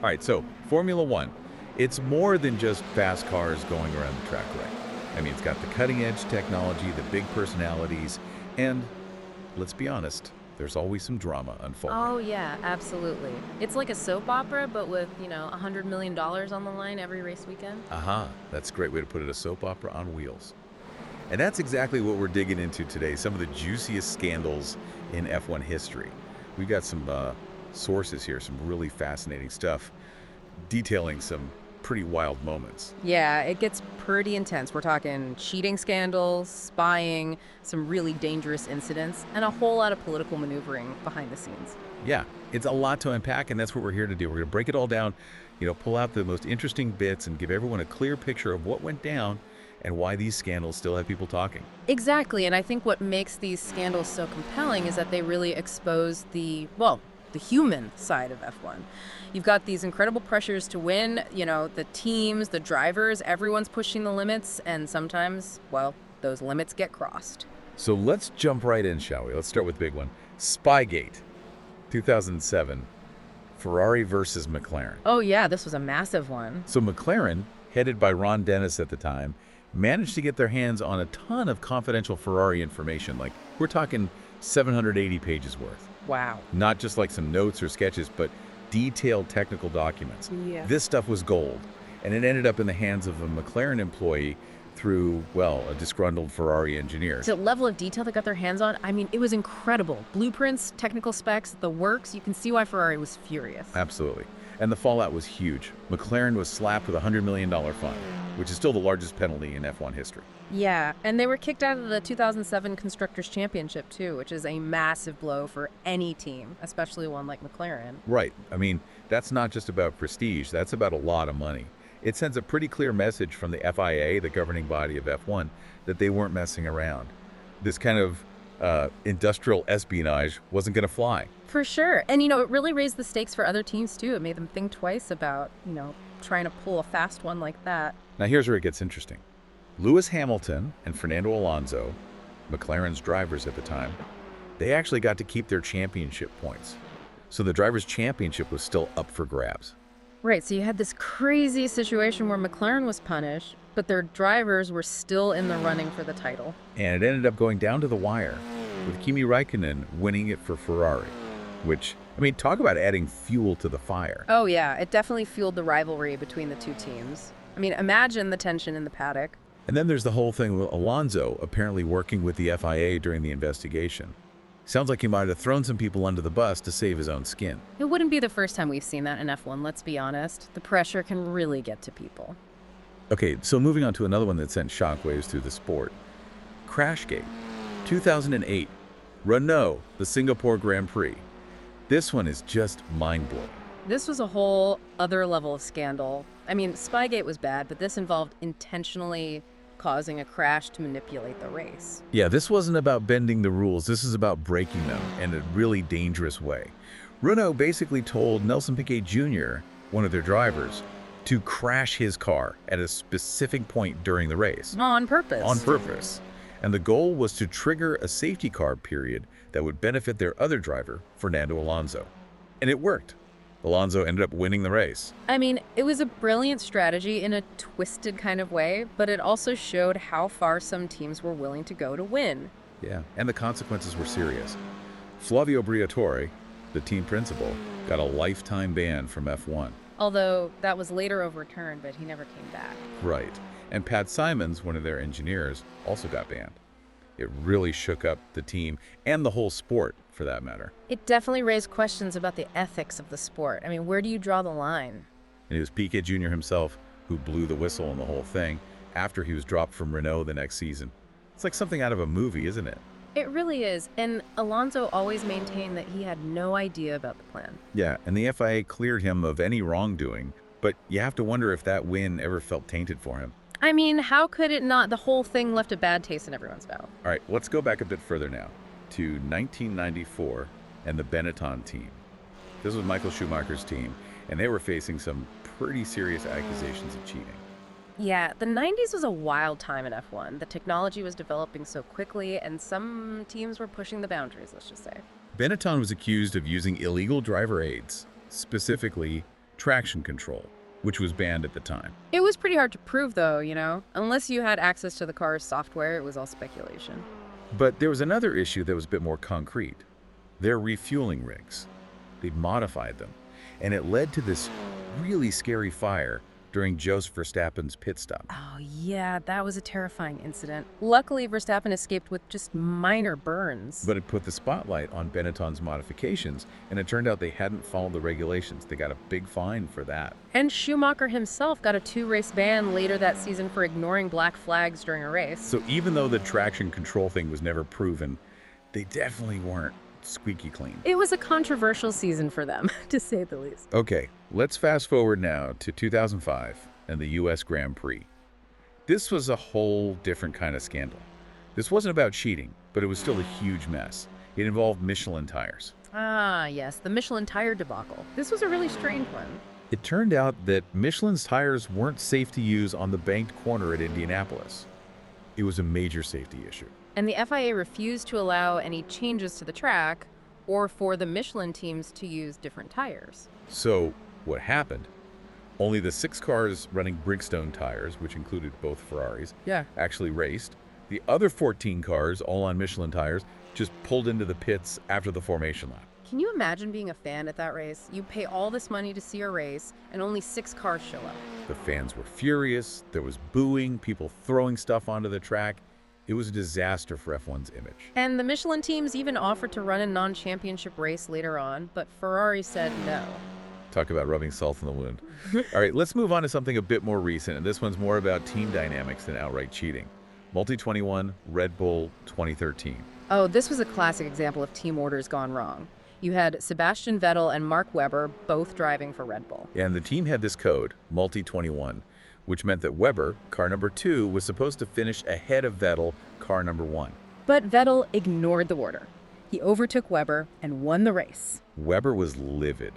All right, so Formula One, it's more than just fast cars going around the track, right? I mean, it's got the cutting edge technology, the big personalities, and let's be honest, there's always some drama unfolding. Oh, yeah, absolutely. It's like a soap opera, but with, $100 million on the line every race weekend. Aha, that's a great way to put it, a soap opera on wheels. And that's exactly what we're digging into today, some of the juiciest scandals in F1 history. We've got some sources here, some really fascinating stuff, detailing some pretty wild moments. Yeah, it gets pretty intense. We're talking cheating scandals, spying, some really dangerous incidents, and a whole lot of political maneuvering behind the scenes. Yeah, it's a lot to unpack, and that's what we're here to do. We're going to break it all down, pull out the most interesting bits and give everyone a clear picture of what went down and why these scandals still have people talking. Exactly, and I think what makes these scandals so compelling is that they really expose the human side of F1. You've got these incredible pressures to win, the teams, the drivers, everyone's pushing the limits, and sometimes, those limits get crossed. So let's jump right in, shall we? Let's start with the big one. Spygate, 2007, Ferrari versus McLaren. Oh yeah, this was a massive one. So McLaren, headed by Ron Dennis at the time, managed to get their hands on a ton of confidential Ferrari information. Like, we're talking 780 pages worth. Wow. Not just like some notes or sketches, but detailed technical documents. Yeah. This stuff was gold, and it ended up in the hands of a McLaren employee through, a disgruntled Ferrari engineer. The level of detail they got their hands on, I mean, it was incredible. Blueprints, technical specs, the works. You can see why Ferrari was furious. Absolutely. And the fallout was huge. McLaren was slapped with a $100 million fine, which is still the largest penalty in F1 history. Yeah, and they were kicked out of the 2007 Constructors' Championship, too, which is a massive blow for any team, especially one like McLaren. Right. I mean, that's not just about prestige. That's about a lot of money. It sends a pretty clear message from the FIA, the governing body of F1, that they weren't messing around. This kind of industrial espionage wasn't going to fly. For sure. And, it really raised the stakes for other teams, too. It made them think twice about, trying to pull a fast one like that. Now, here's where it gets interesting. Lewis Hamilton and Fernando Alonso, McLaren's drivers at the time, they actually got to keep their championship points. So the drivers' championship was still up for grabs. Right, so you had this crazy situation where McLaren was punished, but their drivers were still in the running for the title. And it ended up going down to the wire, with Kimi Räikkönen winning it for Ferrari, which, talk about adding fuel to the fire. Oh yeah, it definitely fueled the rivalry between the two teams. Imagine the tension in the paddock. And then there's the whole thing with Alonso apparently working with the FIA during the investigation. Sounds like he might have thrown some people under the bus to save his own skin. It wouldn't be the first time we've seen that in F1, let's be honest. The pressure can really get to people. Okay, so moving on to another one that sent shockwaves through the sport. Crashgate, 2008. Renault, the Singapore Grand Prix. This one is just mind-blowing. This was a whole other level of scandal. Spygate was bad, but this involved intentionally causing a crash to manipulate the race. Yeah, this wasn't about bending the rules. This is about breaking them in a really dangerous way. Renault basically told Nelson Piquet Jr., one of their drivers, to crash his car at a specific point during the race. On purpose. On purpose. And the goal was to trigger a safety car period that would benefit their other driver, Fernando Alonso. And it worked. Alonso ended up winning the race. It was a brilliant strategy in a twisted kind of way, but it also showed how far some teams were willing to go to win. Yeah, and the consequences were serious. Flavio Briatore, the team principal, got a lifetime ban from F1. Although that was later overturned, but he never came back. Right. And Pat Simons, one of their engineers, also got banned. It really shook up the team and the whole sport, for that matter. It definitely raised questions about the ethics of the sport. Where do you draw the line? And it was Piquet Jr. himself who blew the whistle on the whole thing after he was dropped from Renault the next season. It's like something out of a movie, isn't it? It really is. And Alonso always maintained that he had no idea about the plan. Yeah, and the FIA cleared him of any wrongdoing, but you have to wonder if that win ever felt tainted for him. How could it not? The whole thing left a bad taste in everyone's mouth. All right, let's go back a bit further now to 1994 and the Benetton team. This was Michael Schumacher's team, and they were facing some pretty serious accusations of cheating. Yeah, the 90s was a wild time in F1. The technology was developing so quickly, and some teams were pushing the boundaries, let's just say. Benetton was accused of using illegal driver aids, specifically traction control, which was banned at the time. It was pretty hard to prove, though, Unless you had access to the car's software, it was all speculation. But there was another issue that was a bit more concrete. Their refueling rigs. They'd modified them, and it led to this really scary fire during Jos Verstappen's pit stop. Oh, yeah, that was a terrifying incident. Luckily, Verstappen escaped with just minor burns. But it put the spotlight on Benetton's modifications, and it turned out they hadn't followed the regulations. They got a big fine for that. And Schumacher himself got a 2-race ban later that season for ignoring black flags during a race. So even though the traction control thing was never proven, they definitely weren't squeaky clean. It was a controversial season for them, to say the least. Okay, let's fast forward now to 2005 and the US Grand Prix. This was a whole different kind of scandal. This wasn't about cheating, but it was still a huge mess. It involved Michelin tires. Ah, yes, the Michelin tire debacle. This was a really strange one. It turned out that Michelin's tires weren't safe to use on the banked corner at Indianapolis. It was a major safety issue. And the FIA refused to allow any changes to the track or for the Michelin teams to use different tires. So what happened? Only the 6 cars running Bridgestone tires, which included both Ferraris, actually raced. The other 14 cars, all on Michelin tires, just pulled into the pits after the formation lap. Can you imagine being a fan at that race? You pay all this money to see a race, and only 6 cars show up. The fans were furious. There was booing, people throwing stuff onto the track. It was a disaster for F1's image. And the Michelin teams even offered to run a non-championship race later on, but Ferrari said no. Talk about rubbing salt in the wound. All right, let's move on to something a bit more recent, and this one's more about team dynamics than outright cheating. Multi-21, Red Bull 2013. Oh, this was a classic example of team orders gone wrong. You had Sebastian Vettel and Mark Webber both driving for Red Bull. And the team had this code, Multi-21, which meant that Webber, car number 2, was supposed to finish ahead of Vettel, car number 1. But Vettel ignored the order. He overtook Webber and won the race. Webber was livid.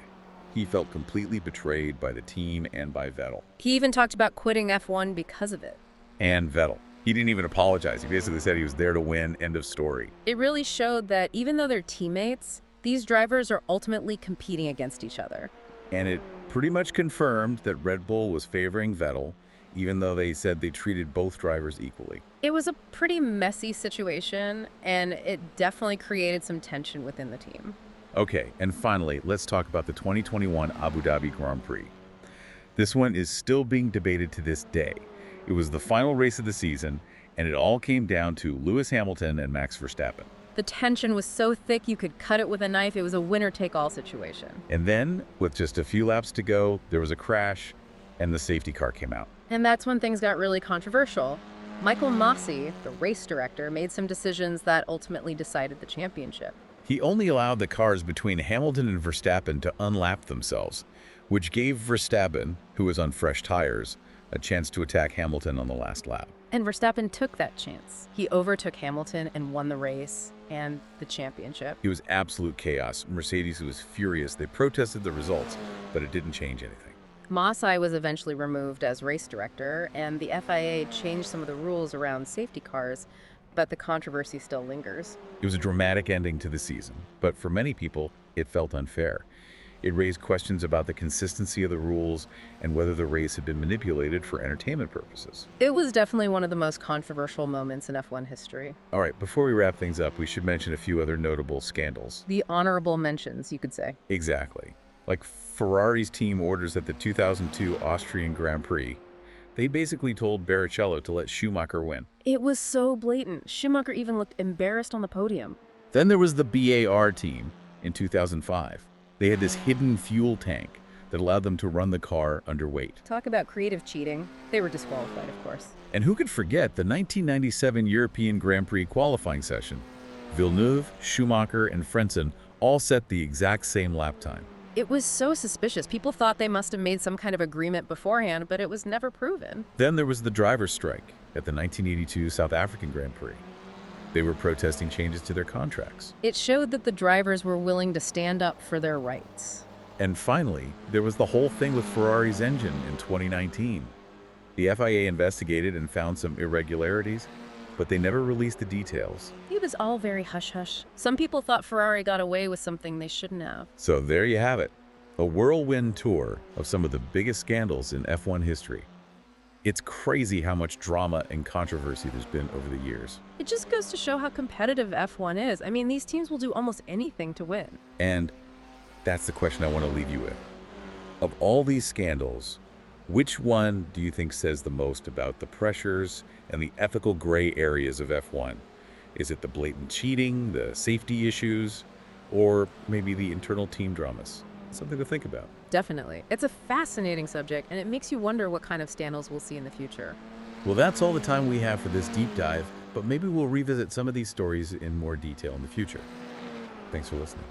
He felt completely betrayed by the team and by Vettel. He even talked about quitting F1 because of it. And Vettel. He didn't even apologize. He basically said he was there to win, end of story. It really showed that even though they're teammates, these drivers are ultimately competing against each other. And it pretty much confirmed that Red Bull was favoring Vettel, even though they said they treated both drivers equally. It was a pretty messy situation, and it definitely created some tension within the team. Okay, and finally, let's talk about the 2021 Abu Dhabi Grand Prix. This one is still being debated to this day. It was the final race of the season, and it all came down to Lewis Hamilton and Max Verstappen. The tension was so thick you could cut it with a knife. It was a winner-take-all situation. And then, with just a few laps to go, there was a crash, and the safety car came out. And that's when things got really controversial. Michael Masi, the race director, made some decisions that ultimately decided the championship. He only allowed the cars between Hamilton and Verstappen to unlap themselves, which gave Verstappen, who was on fresh tires, a chance to attack Hamilton on the last lap. And Verstappen took that chance. He overtook Hamilton and won the race and the championship. It was absolute chaos. Mercedes was furious. They protested the results, but it didn't change anything. Masi was eventually removed as race director, and the FIA changed some of the rules around safety cars, but the controversy still lingers. It was a dramatic ending to the season, but for many people, it felt unfair. It raised questions about the consistency of the rules and whether the race had been manipulated for entertainment purposes. It was definitely one of the most controversial moments in F1 history. All right, before we wrap things up, we should mention a few other notable scandals. The honorable mentions, you could say. Exactly. Like Ferrari's team orders at the 2002 Austrian Grand Prix. They basically told Barrichello to let Schumacher win. It was so blatant. Schumacher even looked embarrassed on the podium. Then there was the BAR team in 2005. They had this hidden fuel tank that allowed them to run the car underweight. Talk about creative cheating. They were disqualified, of course. And who could forget the 1997 European Grand Prix qualifying session? Villeneuve, Schumacher, and Frentzen all set the exact same lap time. It was so suspicious. People thought they must have made some kind of agreement beforehand, but it was never proven. Then there was the driver's strike at the 1982 South African Grand Prix. They were protesting changes to their contracts. It showed that the drivers were willing to stand up for their rights. And finally, there was the whole thing with Ferrari's engine in 2019. The FIA investigated and found some irregularities, but they never released the details. It was all very hush-hush. Some people thought Ferrari got away with something they shouldn't have. So there you have it. A whirlwind tour of some of the biggest scandals in F1 history. It's crazy how much drama and controversy there's been over the years. It just goes to show how competitive F1 is. I mean, these teams will do almost anything to win. And that's the question I want to leave you with. Of all these scandals, which one do you think says the most about the pressures and the ethical gray areas of F1? Is it the blatant cheating, the safety issues, or maybe the internal team dramas? Something to think about. Definitely. It's a fascinating subject, and it makes you wonder what kind of scandals we'll see in the future. Well, that's all the time we have for this deep dive, but maybe we'll revisit some of these stories in more detail in the future. Thanks for listening.